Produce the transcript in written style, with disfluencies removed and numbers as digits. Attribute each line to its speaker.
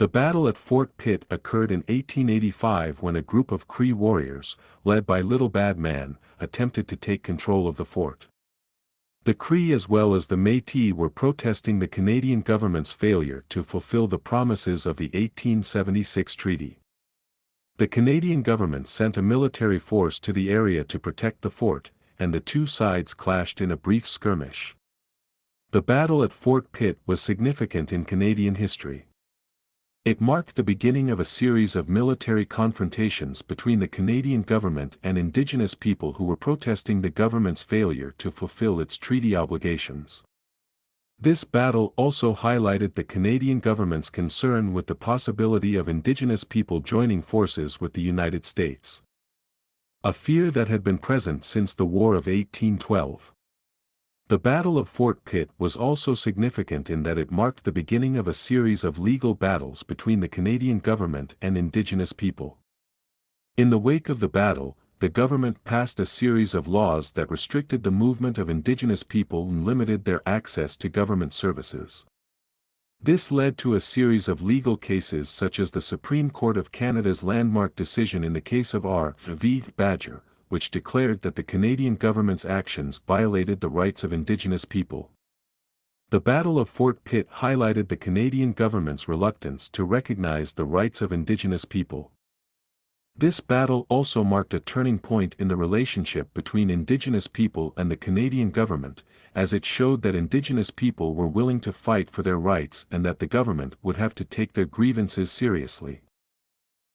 Speaker 1: The battle at Fort Pitt occurred in 1885 when a group of Cree warriors, led by Little Bad Man, attempted to take control of the fort. The Cree as well as the Métis were protesting the Canadian government's failure to fulfill the promises of the 1876 treaty. The Canadian government sent a military force to the area to protect the fort, and the two sides clashed in a brief skirmish. The battle at Fort Pitt was significant in Canadian history. It marked the beginning of a series of military confrontations between the Canadian government and Indigenous people who were protesting the government's failure to fulfill its treaty obligations. This battle also highlighted the Canadian government's concern with the possibility of Indigenous people joining forces with the United States. A fear that had been present since the War of 1812. The Battle of Fort Pitt was also significant in that it marked the beginning of a series of legal battles between the Canadian government and Indigenous people. In the wake of the battle, the government passed a series of laws that restricted the movement of Indigenous people and limited their access to government services. This led to a series of legal cases such as the Supreme Court of Canada's landmark decision in the case of R. v. Badger, which declared that the Canadian government's actions violated the rights of Indigenous people. The Battle of Fort Pitt highlighted the Canadian government's reluctance to recognize the rights of Indigenous people. This battle also marked a turning point in the relationship between Indigenous people and the Canadian government, as it showed that Indigenous people were willing to fight for their rights and that the government would have to take their grievances seriously.